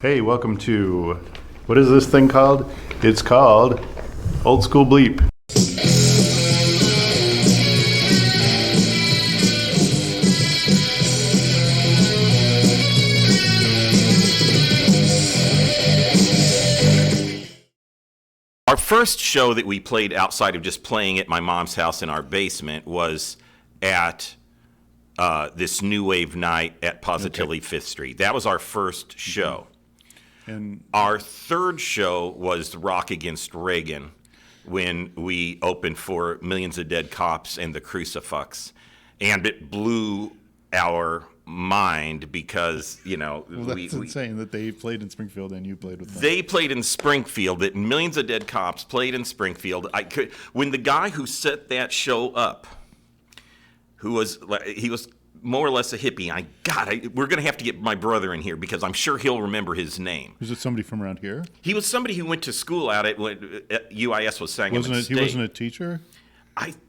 Hey, welcome to, what is this thing called? It's called Old School Bleep. Our first show that we played outside of just playing at my mom's house in our basement was at this new wave night at Positively Fifth Street. That was our first show. And our third show was Rock Against Reagan, when we opened for Millions of Dead Cops and the Crucifix. And it blew our mind because, you know... Well, that's insane that they played in Springfield and you played with them. They played in Springfield, that Millions of Dead Cops played in Springfield. When the guy who set that show up, he was more or less a hippie. We're going to have to get my brother in here because I'm sure he'll remember his name. Was it somebody from around here? He was somebody who went to school out at UIS was Sangamon State. He wasn't a teacher?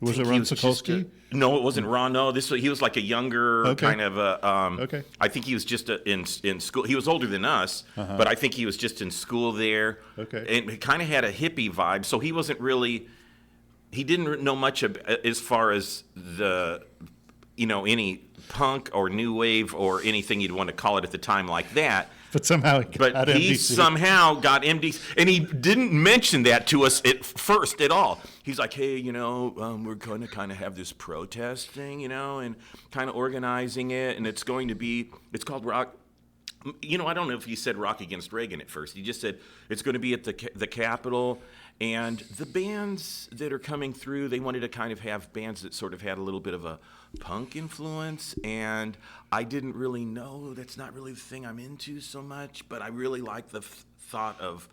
Was it Ron Sokolsky? No, it wasn't Ron. No, he was like a younger kind of okay. I think he was just in school. He was older than us, but I think he was just in school there. Okay. And he kind of had a hippie vibe, so he wasn't really. He didn't know much as far as any punk or new wave or anything you'd want to call it at the time like that. But somehow he somehow got MDC, and he didn't mention that to us at first at all. He's like, hey, we're going to kind of have this protest thing, and kind of organizing it, and it's called Rock. I don't know if he said Rock Against Reagan at first. He just said it's going to be at the Capitol, and the bands that are coming through, they wanted to kind of have bands that sort of had a little bit of a punk influence, and I didn't really know. That's not really the thing I'm into so much, but I really like the thought of,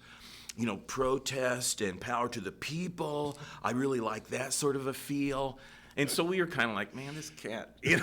protest and power to the people. I really like that sort of a feel. And so we were kind of like, man, this cat, it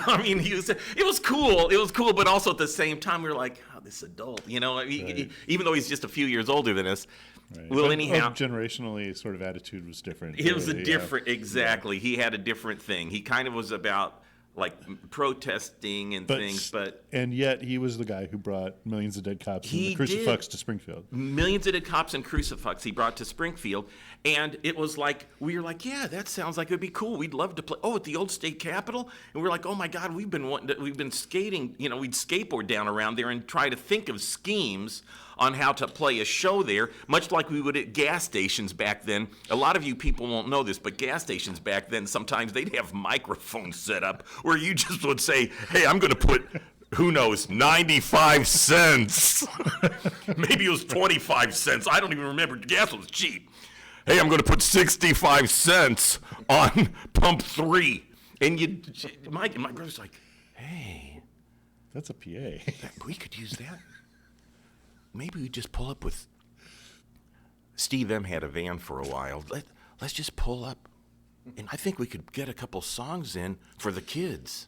was cool, but also at the same time, we were like, oh, this adult, Right. Even though he's just a few years older than us. Right. Well, anyhow. Generationally, sort of attitude was different. It was exactly. Yeah. He had a different thing. He kind of was about, like, protesting and things, and yet he was the guy who brought Millions of Dead Cops and the Crucifix to Springfield. Millions of Dead Cops and Crucifix he brought to Springfield, and it was like, we were like, yeah, that sounds like it'd be cool. We'd love to play. Oh, at the old state capitol? And we were like, oh my God, we've been skating, we'd skateboard down around there and try to think of schemes on how to play a show there, much like we would at gas stations back then. A lot of you people won't know this, but gas stations back then, sometimes they'd have microphones set up where you just would say, hey, I'm going to put, who knows, 95 cents. Maybe it was 25 cents. I don't even remember. Gas was cheap. Hey, I'm going to put 65 cents on pump 3. And my brother's like, hey. That's a PA. We could use that. Maybe we just pull up with Steve M. had a van for a while. Let's just pull up, and I think we could get a couple songs in for the kids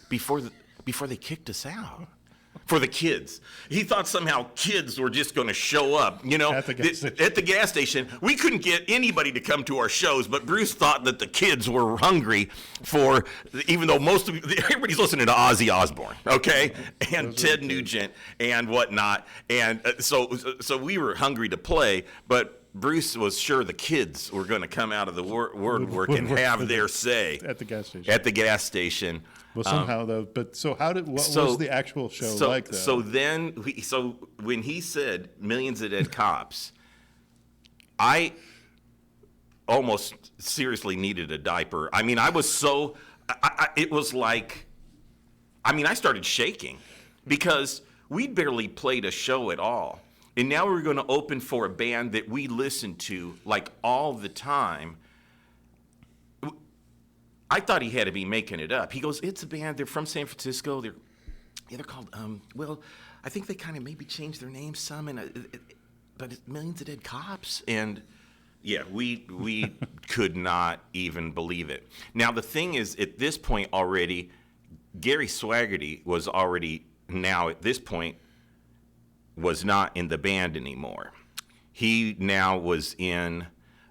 before they kicked us out. For the kids, he thought somehow kids were just going to show up. At the gas station. We couldn't get anybody to come to our shows, but Bruce thought that the kids were hungry for. Even though everybody's listening to Ozzy Osbourne, okay, and Ted Nugent and whatnot, and so we were hungry to play, but Bruce was sure the kids were going to come out of the woodwork and have their say at the gas station. At the gas station. Well, somehow though. But so what was the actual show like? Though? So when he said Millions of Dead Cops, I almost seriously needed a diaper. I mean, I was so. It was like, I started shaking because we'd barely played a show at all. And now we're going to open for a band that we listen to like all the time. I thought he had to be making it up. He goes, it's a band. They're from San Francisco. They're called, I think they kind of maybe changed their name some, but it's Millions of Dead Cops. And yeah, we could not even believe it. Now, the thing is, at this point already, Gary Swaggerty was already now at this point was not in the band anymore. He now was in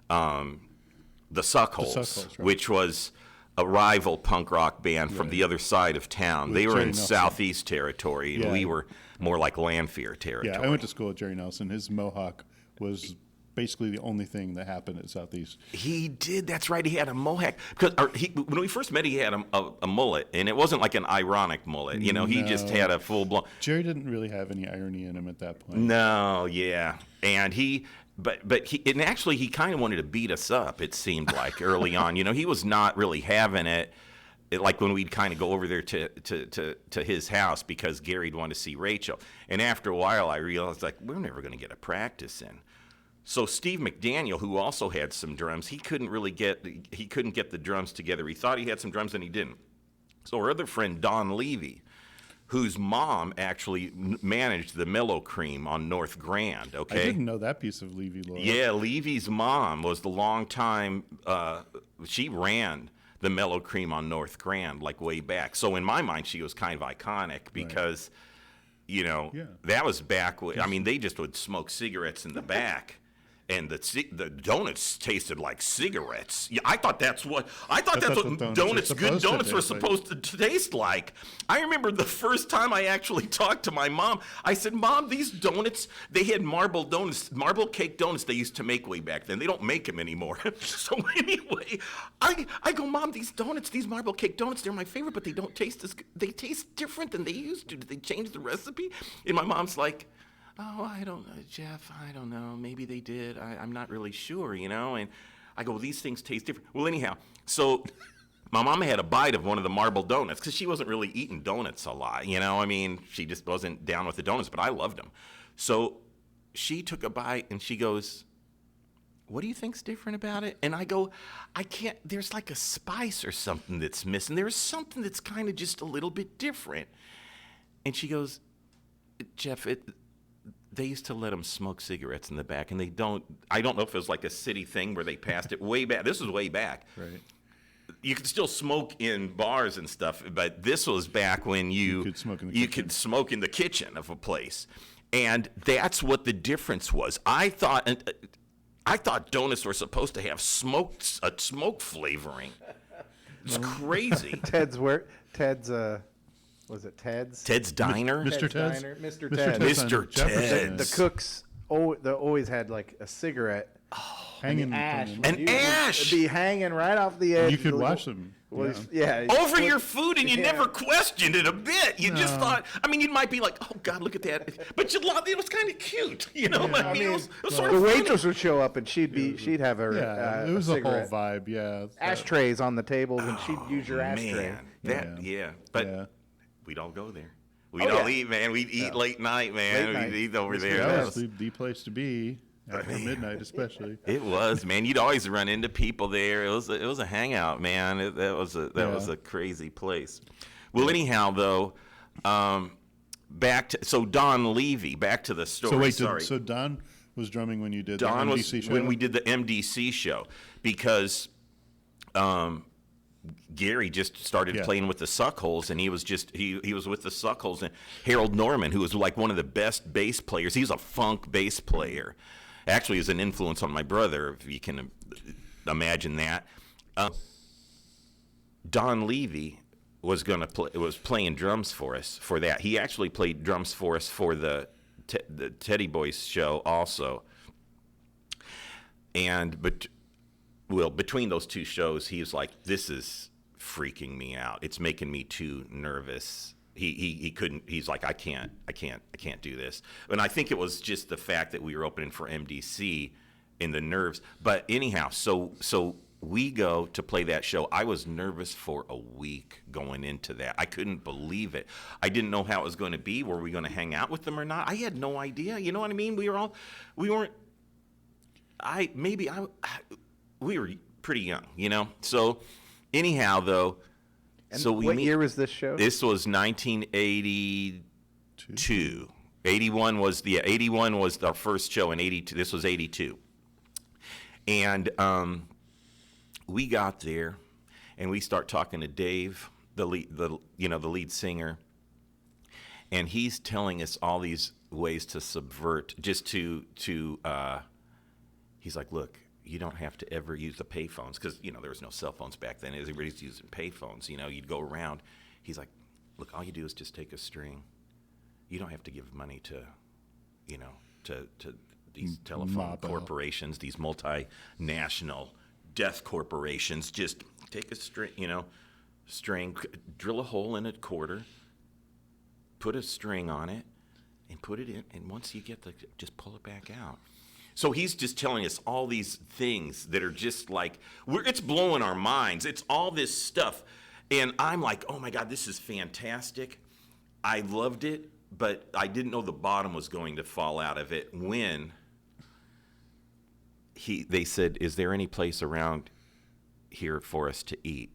the Suckholes, right. which was a rival punk rock band from the other side of town. They were Jerry in Nelson. Southeast territory, and Yeah. we were more like Lanphier territory. Yeah, I went to school with Jerry Nelson. His mohawk was basically the only thing that happened at Southeast. He did. That's right. He had a mohawk. When we first met, he had a mullet, and it wasn't like an ironic mullet. You know, he just had a full blown. Jerry didn't really have any irony in him at that point. No, yeah, and and actually he kind of wanted to beat us up. It seemed like early on. You know, he was not really having it. Like when we'd kind of go over there to his house because Gary'd want to see Rachel, and after a while I realized like we're never going to get a practice in. So Steve McDaniel, who also had some drums, he couldn't get the drums together. He thought he had some drums and he didn't. So our other friend Don Levy, whose mom actually managed the Mellow Cream on North Grand. Okay, I didn't know that piece of Levy lore. Yeah, Levy's mom was the long time. She ran the Mellow Cream on North Grand like way back. So in my mind, she was kind of iconic because, you know, that was back. I mean, they just would smoke cigarettes in the back. And the donuts tasted like cigarettes. Yeah, I thought that's what good donuts were supposed to taste like. I remember the first time I actually talked to my mom. I said, "Mom, these donuts, they had marble cake donuts they used to make way back then. They don't make them anymore." So anyway, I go, "Mom, these donuts, these marble cake donuts, they're my favorite, but they don't taste as good. They taste different than they used to. Did they change the recipe?" And my mom's like, "Oh, I don't know, Jeff. I don't know. Maybe they did. I'm not really sure, you know." And I go, "Well, these things taste different." Well, anyhow, so my mama had a bite of one of the marble donuts because she wasn't really eating donuts a lot, you know. I mean, she just wasn't down with the donuts, but I loved them. So she took a bite and she goes, "What do you think's different about it?" And I go, "I can't. There's like a spice or something that's missing. There's something that's kind of just a little bit different." And she goes, "Jeff, they used to let them smoke cigarettes in the back, and I don't know if it was like a city thing where they passed it way back. This was way back. Right. You could still smoke in bars and stuff, but this was back when you could smoke in the you kitchen. could smoke in the kitchen of a place. And that's what the difference was. I thought donuts were supposed to have a smoke flavoring. It's crazy. Was it Ted's? Ted's Diner? Mr. Ted's Ted's? Diner. Mr. Mr. Ted. Ted's on Mr. Jefferson. Ted's. The cooks they always had like a cigarette. Hanging Ash. from An ash! It'd be hanging right off the edge. You could watch them. Yeah. Over your food, and you Yeah. never questioned it a bit. You just thought, I mean, you might be like, "Oh, God, look at that." But it was kind of cute, you know? I mean, it was sort the of funny. waitress would show up and she'd have her Yeah, it was a a whole cigarette. vibe, yeah. Ashtrays on the tables, and she'd use your ashtray. Man, but Yeah. we'd all go there. We'd all eat, man. We'd eat late night, man. Late night. We'd eat over Mr. there. That was the place to be after midnight, especially. It was, man. You'd always run into people there. It was a hangout, man. That was a crazy place. Well, anyhow, though, back to Don Levy. Back to the story. So wait, Sorry. so Don was drumming when you did Don the was MDC show? when we did the MDC show because Gary just started playing with the Suckholes, and he was with the Suckholes, and Harold Norman, who was like one of the best bass players. He's a funk bass player. Actually, is an influence on my brother, if you can imagine that. Don Levy was playing drums for us for that. He actually played drums for us for the Teddy Boys show also. And between those two shows, he was like, "This is freaking me out. It's making me too nervous." He couldn't. He's like, I can't do this. And I think it was just the fact that we were opening for MDC in the nerves. But anyhow, so we go to play that show. I was nervous for a week going into that. I couldn't believe it. I didn't know how it was going to be. Were we going to hang out with them or not? I had no idea. You know what I mean? We were pretty young, you know? So anyhow, though, What year was this show? This was 1982. 81 was our first show in 82. This was 82. And we got there and we start talking to Dave, the lead singer, and he's telling us all these ways to subvert, just to he's like, "Look, you don't have to ever use the payphones, because, you know, there was no cell phones back then. Everybody's using payphones. You know, you'd go around. He's like, look, all you do is just take a string. You don't have to give money to, you know, to these telephone corporations, these multinational death corporations. Just take a string, you know, drill a hole in a quarter, put a string on it, and put it in, and once you get just pull it back out. So he's just telling us all these things that are just like, it's blowing our minds. It's all this stuff. And I'm like, oh my God, this is fantastic. I loved it, but I didn't know the bottom was going to fall out of it when they said, is there any place around here for us to eat?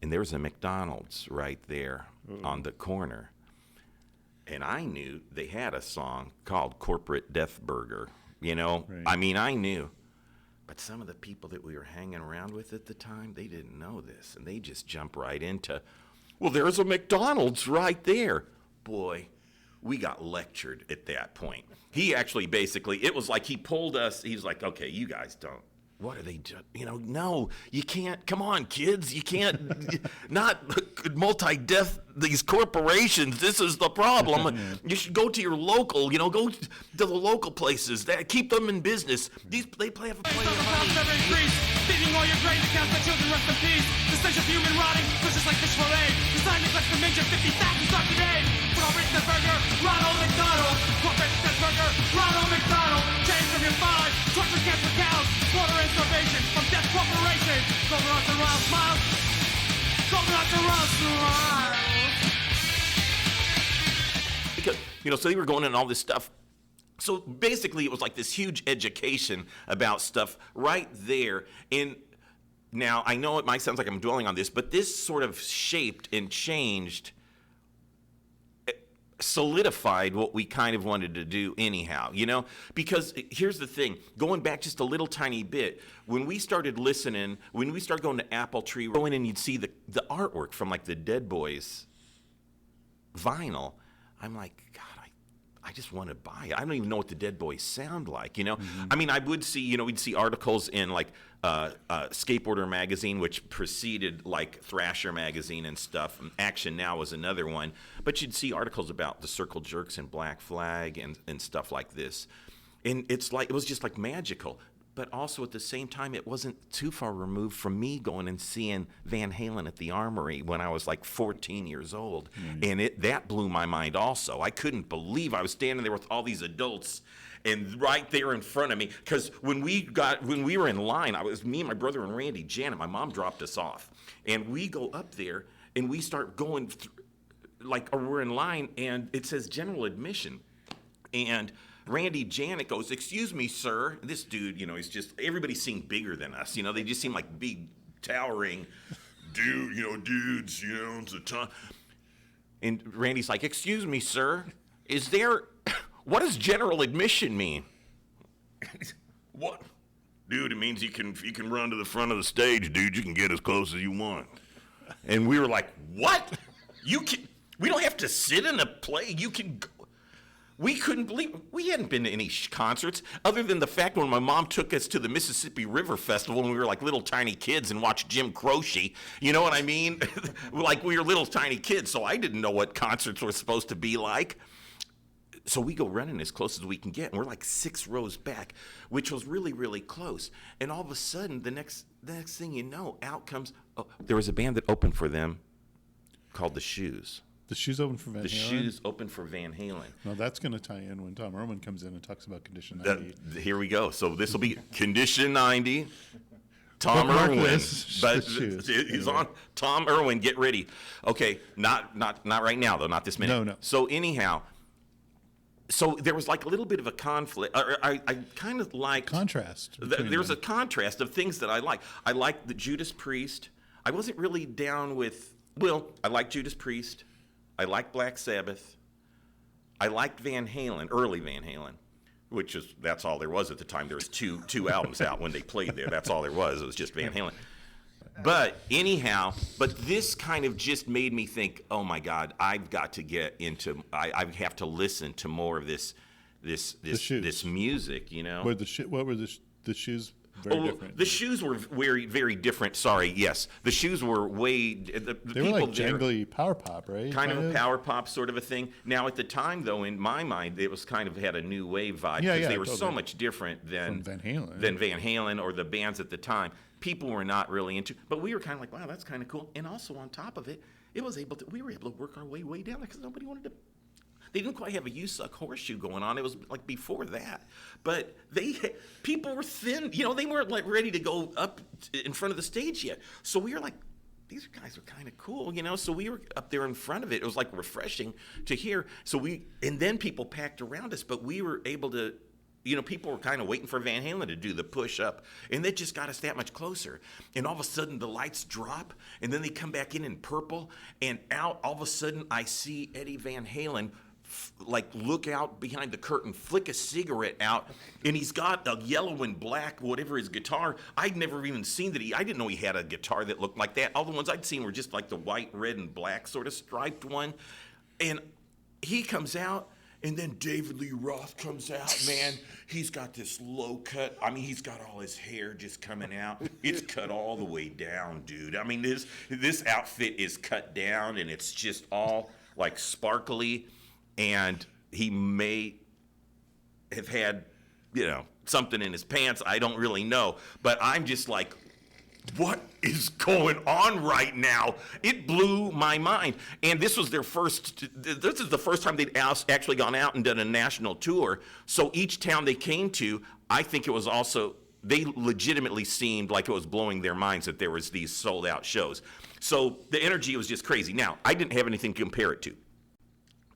And there was a McDonald's right there on the corner. And I knew they had a song called Corporate Death Burger. You know, right. I mean, I knew. But some of the people that we were hanging around with at the time, they didn't know this. And they just jump right into, well, there's a McDonald's right there. Boy, we got lectured at that point. He actually basically, it was like he pulled us. He's like, okay, you guys don't. What are they doing? You know, no, you can't. Come on, kids. You can't not multi-death these corporations. This is the problem. You should go to your local, you know, go to the local places. That keep them in business. They play for plenty of money. Feeding all your grain accounts, the children rest in peace. The stench of human rotting, so just like fish fillet. The sign is like the major 50,000 stock today. Put on Ritz burger, Ronald McDonald. Corporate death burger, Ronald McDonald. Change from your five, torture cancer cows. Slaughter and starvation from death corporation. Golden Rods and Royal Smiles. Golden Rods and Royal Smiles. Because, you know, so they were going in all this stuff. So basically, it was like this huge education about stuff right there. And now, I know it might sound like I'm dwelling on this, but this sort of shaped and changed, solidified what we kind of wanted to do anyhow, you know? Because here's the thing, going back just a little tiny bit, when we started listening, when we started going to Apple Tree, going and you'd see the artwork from like the Dead Boys vinyl, I'm like, God, I just want to buy it. I don't even know what the Dead Boys sound like, you know? Mm-hmm. I mean, I would see, you know, we'd see articles in like Skateboarder magazine, which preceded like Thrasher magazine and stuff. Action Now was another one. But you'd see articles about the Circle Jerks and Black Flag and stuff like this. And it's like, it was just like magical. But also at the same time, it wasn't too far removed from me going and seeing Van Halen at the Armory when I was like 14 years old. Mm-hmm. And that blew my mind also. I couldn't believe I was standing there with all these adults and right there in front of me. Because when we were in line, I was me and my brother and Randy Janet. My mom dropped us off. And we go up there and we start going like we're in line and it says general admission. And Randy Janet goes, excuse me, sir. This dude, you know, he's just, everybody seemed bigger than us. You know, they just seem like big, towering dudes, you know, it's a ton. And Randy's like, excuse me, sir, what does general admission mean? What? Dude, it means you can run to the front of the stage, dude. You can get as close as you want. And we were like, what? We don't have to sit in a play. You can go. We couldn't believe we hadn't been to any concerts other than the fact when my mom took us to the Mississippi River Festival when we were like little tiny kids and watched Jim Croce. You know what I mean? Like we were little tiny kids, so I didn't know what concerts were supposed to be like. So we go running as close as we can get, and we're like 6 rows back, which was really, really close. And all of a sudden, the next thing you know, out comes, there was a band that opened for them called The Shoes. The Shoes open for Van Halen? The Shoes open for Van Halen. Well, that's going to tie in when Tom Irwin comes in and talks about Condition 90. Here we go. So this will be Condition 90. Tom Irwin. But he's on. Tom Irwin, get ready. Okay, not right now, though, not this minute. No. So anyhow, so there was like a little bit of a conflict. I kind of liked... Contrast. There's a contrast of things that I like. I liked the Judas Priest. I wasn't really down with... Well, I liked Judas Priest. I liked Black Sabbath. I liked Van Halen, early Van Halen, that's all there was at the time. There was two albums out when they played there. That's all there was. It was just Van Halen. But anyhow, this kind of just made me think, oh my God, I've got to get into, I have to listen to more of this music, you know? What were the Shoes? very different. The shoes were very, very different. Sorry, yes. The shoes were way... The They were like jangly power pop, right? Kind of a power pop sort of a thing. Now, at the time, though, in my mind, it was kind of had a new wave vibe. Yeah, because they were totally. so much different than Van Halen. Than Van Halen or the bands at the time. People were not really into... But we were kind of like, wow, that's kind of cool. And also, on top of it, we were able to work our way down there because nobody wanted to... They didn't quite have a U-suck horseshoe going on. It was like before that. But people were thin. You know, they weren't like ready to go up in front of the stage yet. So we were like, these guys are kind of cool, you know? So we were up there in front of it. It was like refreshing to hear. And then people packed around us, but we were able to, you know, people were kind of waiting for Van Halen to do the push up, and that just got us that much closer. And all of a sudden, the lights drop, and then they come back in purple, and out, all of a sudden, I see Eddie Van Halen look out behind the curtain, flick a cigarette out, and he's got a yellow and black, whatever his guitar. I'd never even seen that I didn't know he had a guitar that looked like that. All the ones I'd seen were just like the white, red, and black sort of striped one. And he comes out, and then David Lee Roth comes out, man. He's got this low cut. I mean, he's got all his hair just coming out. It's cut all the way down, dude. I mean, this outfit is cut down, and it's just all like sparkly. And he may have had, you know, something in his pants. I don't really know. But I'm just like, what is going on right now? It blew my mind. And this is the first time they'd actually gone out and done a national tour. So each town they came to, I think it was also, they legitimately seemed like it was blowing their minds that there was these sold out shows. So the energy was just crazy. Now, I didn't have anything to compare it to.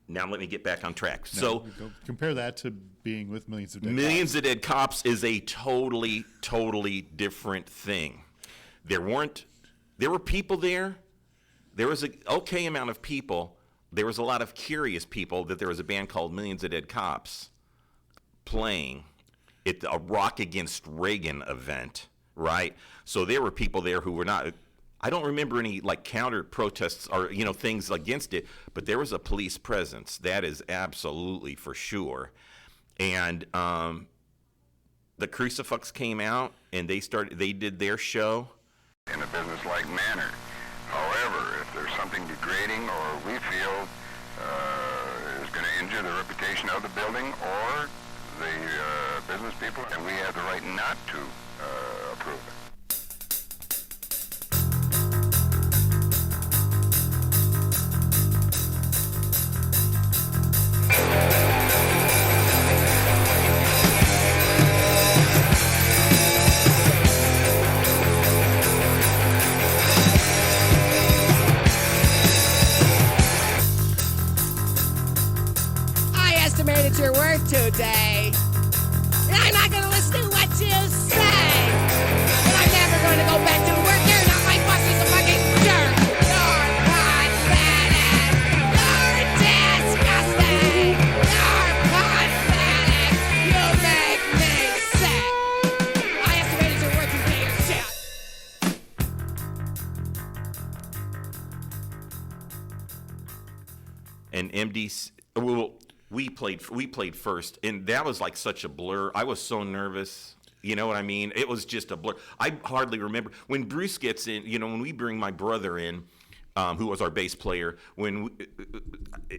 Now let me get back on track. So compare that to being with Millions of Dead Millions of Dead Cops is a totally, totally different thing. There were people there. There was an okay amount of people. There was a lot of curious people that there was a band called Millions of Dead Cops playing at a Rock Against Reagan event, right? So there were people there who were not... I don't remember any like counter protests or, you know, things against it, but there was a police presence. That is absolutely for sure. And the Crucifix came out and they did their show. In a business-like manner. However, if there's something degrading or we feel is going to injure the reputation of the building or the business people, then we have the right not to approve it. Estimated your worth today. And I'm not gonna listen to what you say. And I'm never gonna go back to work. You're not my boss, you're a fucking jerk. You're pathetic. You're disgusting. You're pathetic. You make me sick. I estimated your worth today, your shit. And MDC, well, we played first, and that was like such a blur. I was so nervous. You know what I mean? It was just a blur. I hardly remember. When Bruce gets in, you know, when we bring my brother in, who was our bass player,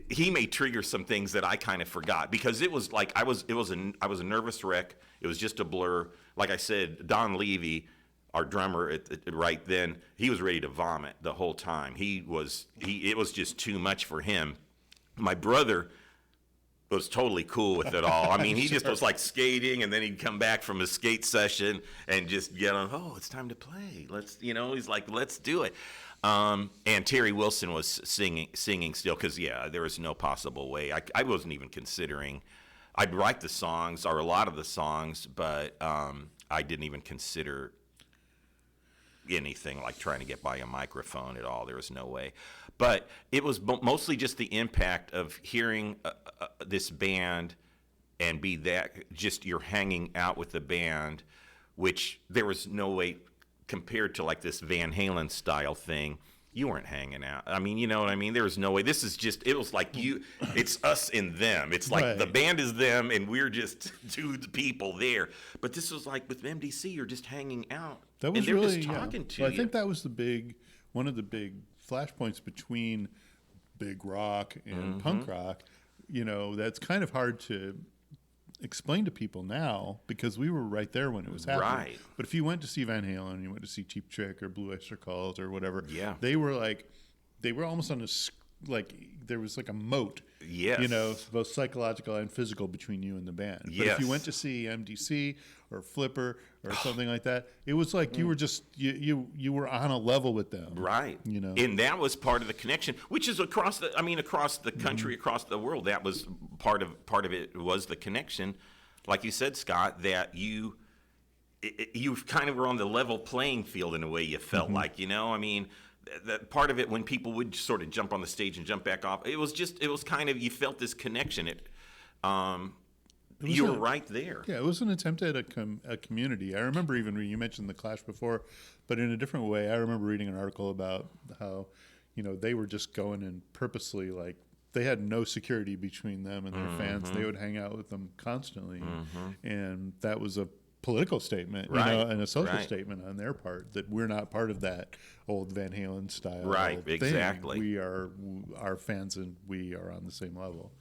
he may trigger some things that I kind of forgot because it was like I was a nervous wreck. It was just a blur. Like I said, Don Levy, our drummer right then, he was ready to vomit the whole time. It was just too much for him. My brother was totally cool with it all. I mean, he just was like skating, and then he'd come back from a skate session and just get on, oh, it's time to play. He's like, let's do it. And Terry Wilson was singing still, because, yeah, there was no possible way. I wasn't even considering. I'd write the songs, or a lot of the songs, but I didn't even consider anything like trying to get by a microphone at all. There was no way. But it was mostly just the impact of hearing this band and be that just you're hanging out with the band, which there was no way compared to like this Van Halen style thing. You weren't hanging out. I mean, you know what I mean? There was no way. This is just, it was like it's us and them. It's like the band is them and we're just two people there. But this was like with MDC, you're just hanging out. That was and they're really, just talking to well, you. I think that was one of the big flashpoints between big rock and punk rock. You know, that's kind of hard to explain to people now because we were right there when it was happening. Right. But if you went to see Van Halen, you went to see Cheap Trick or Blue Oyster Cult or whatever, they were almost on like there was like a moat, you know, both psychological and physical between you and the band. But if you went to see MDC or Flipper or something like that, it was like you were just you were on a level with them, right? You know, and that was part of the connection, which is across the country, across the world. That was part of it was the connection, like you said, Scott, that you kind of were on the level playing field in a way. You felt like, you know, I mean. That part of it when people would sort of jump on the stage and jump back off, it was kind of, you felt this connection. You were right there. Yeah, it was an attempt at a community. I remember even you mentioned the Clash before, but in a different way. I remember reading an article about how, you know, they were just going and purposely, like, they had no security between them and their fans. They would hang out with them constantly, and that was a political statement, you know, and a social statement on their part that we're not part of that old Van Halen style. Right, thing. exactly. We are our fans, and we are on the same level,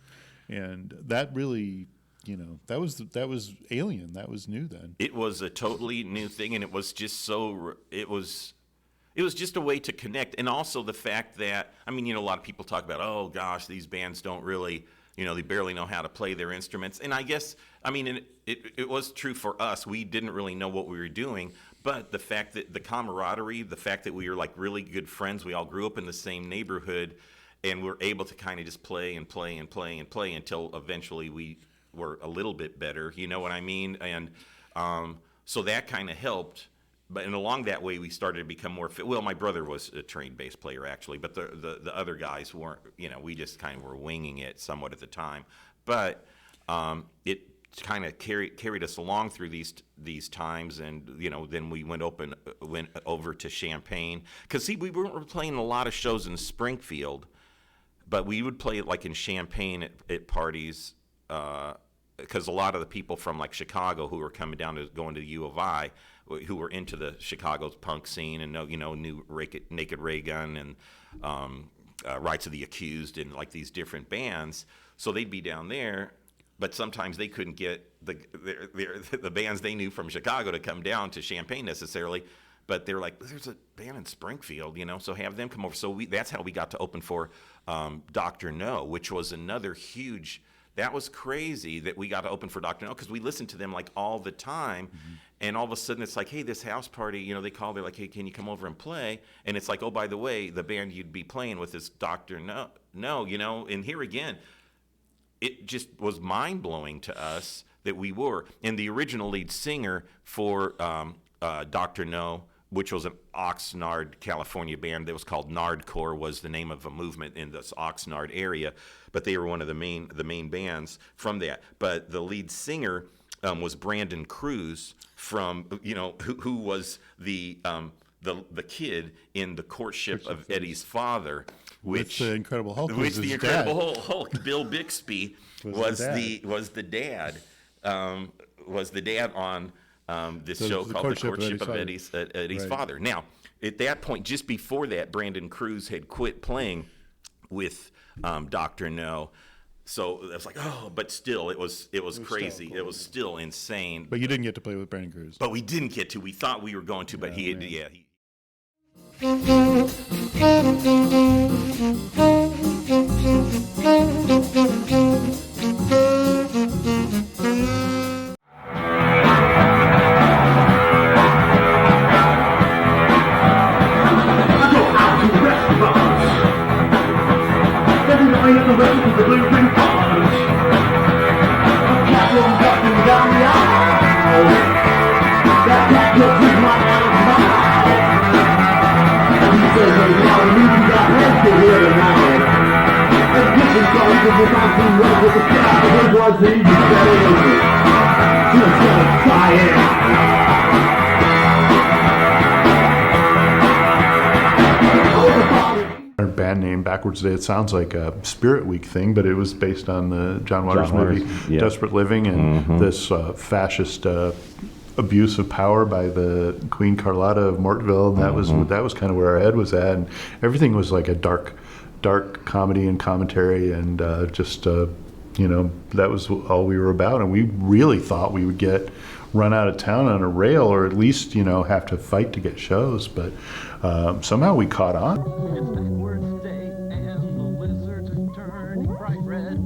and that really, you know, that was alien. That was new then. It was a totally new thing, and it was just it was just a way to connect, and also the fact that, I mean, you know, a lot of people talk about, oh gosh, these bands don't really, you know, they barely know how to play their instruments. And I guess, I mean, it was true for us. We didn't really know what we were doing, but the fact that the camaraderie, the fact that we were like really good friends, we all grew up in the same neighborhood, and we're able to kind of just play and play and play and play until eventually we were a little bit better, you know what I mean? And so that kind of helped. But and along that way, we started to become more fit. Well, my brother was a trained bass player, actually, but the other guys weren't. You know, we just kind of were winging it somewhat at the time. But it kind of carried us along through these times, and you know, then we went over to Champaign, because see, we weren't playing a lot of shows in Springfield, but we would play it like in Champaign at parties. Because a lot of the people from like Chicago who were coming down to going to the U of I, who were into the Chicago punk scene and knew Naked Reagan and Rights of the Accused and like these different bands, so they'd be down there, but sometimes they couldn't get the bands they knew from Chicago to come down to Champaign necessarily. But they were like, there's a band in Springfield, you know, so have them come over. So that's how we got to open for Dr. No, which was another huge. That was crazy that we got to open for Dr. No, because we listened to them like all the time, and all of a sudden it's like, hey, this house party, you know, they call, they're like, hey, can you come over and play? And it's like, oh, by the way, the band you'd be playing with is Dr. No, you know, and here again, it just was mind-blowing to us that we were. And the original lead singer for Dr. No, which was an Oxnard, California band that was called Nardcore, was the name of a movement in this Oxnard area, but they were one of the main bands from that. But the lead singer was Brandon Cruz from, you know, who was the kid in The Courtship of Eddie's Father, which the Incredible Hulk, which the Incredible Hulk, Bill Bixby was the dad on this show called The Courtship of Eddie's Father. Now, at that point, just before that, Brandon Cruz had quit playing with Dr. No. So I was like, oh, but still, it was crazy. Cool. It was still insane. But you didn't get to play with Brandon Cruz. But we didn't get to. We thought we were going to, but he. Backwards Day. It sounds like a Spirit Week thing, but it was based on the John Waters movie, yeah. Desperate Living, and this fascist abuse of power by the Queen Carlotta of Mortville. And that was kind of where our head was at. And everything was like a dark comedy and commentary, and that was all we were about. And we really thought we would get run out of town on a rail, or at least, have to fight to get shows. But somehow we caught on. It's backwards day and the lizards are turning bright red.